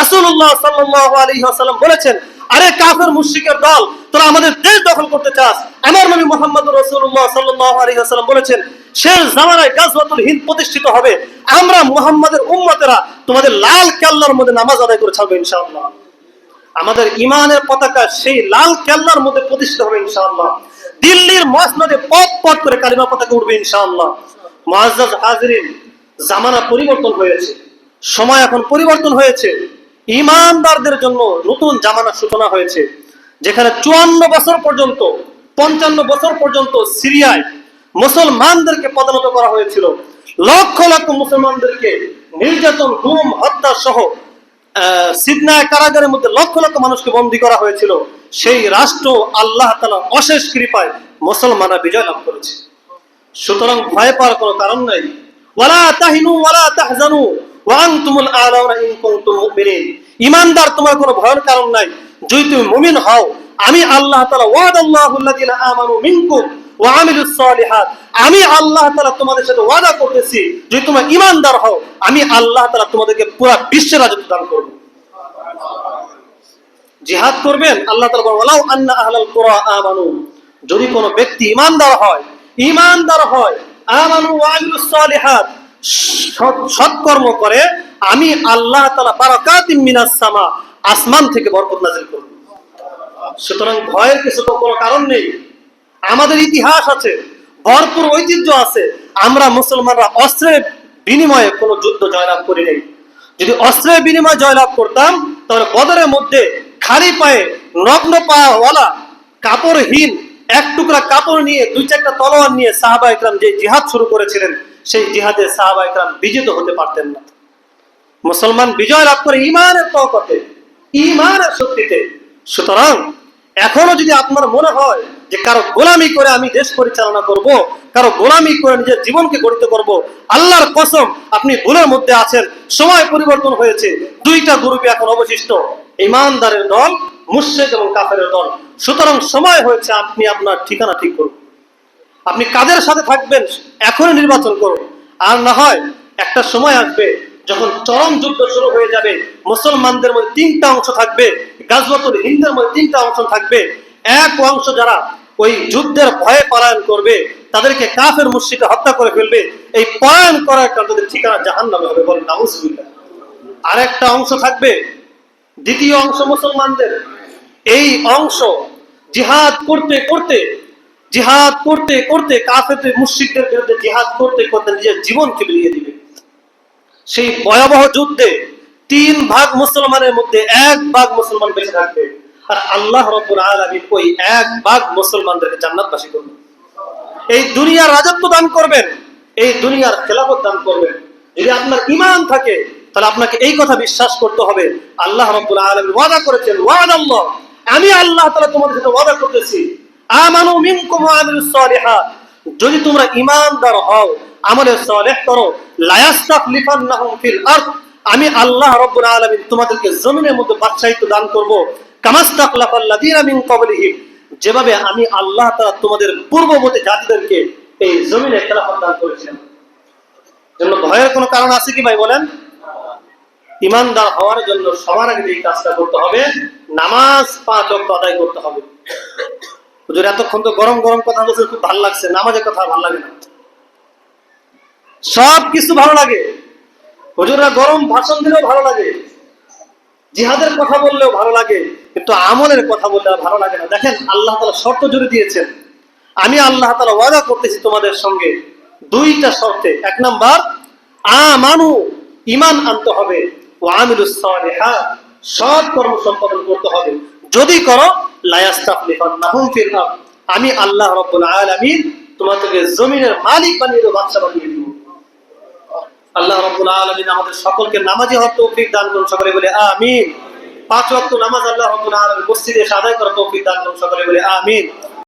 রাসূলুল্লাহ সাল্লাল্লাহু আলাইহি ওয়াসাল্লাম বলেছেন, আরে কাফের মুশরিকের দল, তোরা আমাদের দেশ দখল করতে চাস। আমার নবী মুহাম্মদুর রাসূলুল্লাহ সাল্লাল্লাহু আলাইহি ওয়াসাল্লাম বলেছেন, শেষ জামানায় গাজওয়াতুল হিন্দ প্রতিষ্ঠিত হবে, আমরা মুহাম্মাদের উম্মতেরা তোমাদের লাল কেল্লার মধ্যে নামাজ আদায় করে ছাড়বো ইনশাআল্লাহ। আমাদের ঈমানের পতাকা সেই লাল কেল্লার মধ্যে প্রতিষ্ঠিত হবে ইনশাআল্লাহ। দিল্লির মসনদে পথ পথ করে কালিমা পতাকা উঠবে ইনশাআল্লাহ। মুআজ্জাজ হাজিরিন, জামানা পরিবর্তন হয়েছে, সময় এখন পরিবর্তন হয়েছে। ঈমানদারদের জন্য নতুন জামানার সূচনা হয়েছে, যেখানে 54 বছর পর্যন্ত 55 বছর পর্যন্ত সিরিয়ায় মুসলমানদেরকে পদানত করা হয়েছিল, লক্ষ লক্ষ মুসলমানদেরকে নির্যাতন, গুম, হত্যা সহ সিদনায় কারাগারের মধ্যে লক্ষ লক্ষ মানুষকে বন্দী করা হয়েছিল। সেই রাষ্ট্র আল্লাহ তাআলা অশেষ কৃপায় মুসলমানরা বিজয় লাভ করেছে। সুতরাং ভয় পাওয়ার কোনো কারণ নাই। ওয়ালা তাহিনু ওয়ালা তাহজানু ওয়া আনতুমুল আ'লাউনা ইন কুনতুম মুমিনিন। ঈমানদার, তোমার কোনো ভয়ের কারণ নাই যদি তুমি মুমিন হও। আমি আল্লাহ তাআলা ওয়াদাল্লাহু আল্লাযিনা আমানু মিনকুম ওয়া আমিলুস সালিহাত, আমি আল্লাহ তাআলা তোমাদের সাথে ওয়াদা করতেছি, যদি তোমরা ঈমানদার হও আমি আল্লাহ তাআলা তোমাদেরকে পুরো বিশ্বের রাজত্ব দান করব। জিহাদ করবেন, আল্লাহ তাআলা বলেন ওয়ালাউ আন্না আহলাল কুরা আমানু, যদি কোনো ব্যক্তি ঈমানদার হয় আমানু ওয়া আমিলুস সালিহাত, সৎকর্ম করে, আমি আল্লাহ তাআলা বারাকাতিম মিনাস সামা, আসমান থেকে বরকত নাযিল করব। সুতরাং ভয়ের কিছু কোনো কারণ নেই। আমাদের ইতিহাস আছে, ভরপুর ঐতিহ্য আছে। আমরা মুসলমানরা অস্ত্রের বিনিময়ে কোনো যুদ্ধ জয়লাভ করি নাই। যদি অস্ত্রের বিনিময়ে জয়লাভ করতাম তাহলে বদরের মধ্যে খালি পায়ে, নগ্ন পাওয়ালা, কাপড়হীন এক টুকরা কাপড় নিয়ে, 2-4টা তলোয়ার নিয়ে সাহাবা ইকরাম যে জিহাদ শুরু করেছিলেন, সেই জিহাদে সাহাবা ইকরাম বিজিত হতে পারতেন না। মুসলমান বিজয় লাভ করে ঈমানের তাওকতে, ঈমানের শক্তিতে। সুতরাং এখনো যদি আপনার মনে হয় যে কারো গোলামি করে আমি দেশ পরিচালনা করব, কারো গোলামি করে নিজের জীবনকে গড়িত করব, আল্লাহর কসম আপনি ভুলের মধ্যে আছেন। সময় পরিবর্তন হয়েছে, 2টা গ্রুপে এখন অবশিষ্ট, ঈমানদারের দল, মুশরিক এবং কাফেরের দল। সুতরাং সময় হয়েছে আপনি আপনার ঠিকানা ঠিক করুন। আপনি কাদের সাথে থাকবেন এখনই নির্বাচন করুন। আর না হয় একটা সময় আসবে যখন চরম যুদ্ধ শুরু হয়ে যাবে, মুসলমানদের মধ্যে 3টা অংশ থাকবে, গাজওয়াতুল হিন্দের মধ্যে 3টা অংশ থাকবে। এক অংশ যারা ওই যুদ্ধের ভয়ে পলায়ন করবে, তাদেরকে কাফের মুশরিকরা হত্যা করে ফেলবে। এই পলায়ন করার কারণে তাদের ঠিকানা জাহান্নামে হবে, বলেন নাউজুবিল্লাহ। আরেকটা অংশ থাকবে, দ্বিতীয় অংশ মুসলমানদের, এই অংশ জিহাদ করতে করতে কাফেরদের মুশরিকদের বিরুদ্ধে জিহাদ করতে করতে নিজের জীবনকে বিলিয়ে দিবে। সেই ভয়াবহ যুদ্ধে 3 ভাগ মুসলমানের মধ্যে 1 ভাগ মুসলমান বেঁচে থাকবে, আর আল্লাহ রাব্বুল আলামিন ওই 1 ভাগ মুসলমানদেরকে জান্নাতবাসী করবেন। এই দুনিয়ার রাজত্ব দান করবেন, এই দুনিয়ার খেলাফত দান করবেন। যদি আপনার ঈমান থাকে তাহলে আপনাকে এই কথা বিশ্বাস করতে হবে, আল্লাহ রাব্বুল আলামিন ওয়াদা করেছেন, ওয়াদাল্লাহ, আমি আল্লাহ তাআলা তোমাদের সাথে ওয়াদা করতেছি, আমানু মিনকুম ওয়া আমিলুস সালিহাত, যদি তোমরা ঈমানদার হও, আমলে সালেহ করো, লা ইয়াস্তাখলিফান্নাহুম ফিল আরদ, আমি আল্লাহ রাব্বুল আলামিন তোমাদেরকে জমিনের মধ্যে বাদশাহিত্ব দান করব, কামাস্তাখলাফাল্লাযীনা মিন ক্বাবলিহিম, যেভাবে আমি আল্লাহ তাআলা তোমাদের পূর্ববর্তী জাতিদেরকে এই জমিনে খেলাফত দান করেছিলাম। জন্য ভয়ের কোনো কারণ আছে কি ভাই বলেন? ঈমানদার হওয়ার জন্য সবার আগে এই কাজটা করতে হবে, নামাজ 5 ওয়াক্ত আদায় করতে হবে। হুজুর এতক্ষণ তো গরম গরম কথা বলছে, খুব ভালো লাগছে, নামাজের কথা ভালো লাগে না। সব কিছু ভালো লাগে, হুজুররা গরম ভাষণ দিলেও ভালো লাগে, জিহাদের কথা বললেও ভালো লাগে, কিন্তু আমলের কথা বললে ভালো লাগে না। দেখেন আল্লাহ তাআলা শর্ত জুড়ে দিয়েছেন, আমি আল্লাহ তাআলা ওয়াদা করতেছি তোমাদের সঙ্গে 2টা শর্তে। 1 নাম্বার আমানু, ঈমান আনতে হবে, ওয়া আমিলুস সালিহাত, সৎ কর্ম সম্পাদন করতে হবে। যদি করো লা ইয়াস্তাখলিফান্নাহুম ফিল আরদ, আমি আল্লাহ রাব্বুল আলামিন তোমাদেরকে জমিনের মালিক বানিয়ে দেব, বাদশা বানিয়ে দেব। আল্লাহ রাব্বুল আলামিন আমাদের সকলকে নামাজি হওয়ার তৌফিক দান করুন, সকলে বলে আমিন। 5 ওয়াক্ত নামাজ আল্লাহ রাব্বুল আলামিন মসজিদে আদায় করার তৌফিক দান করুন, সকলে বলে আমিন।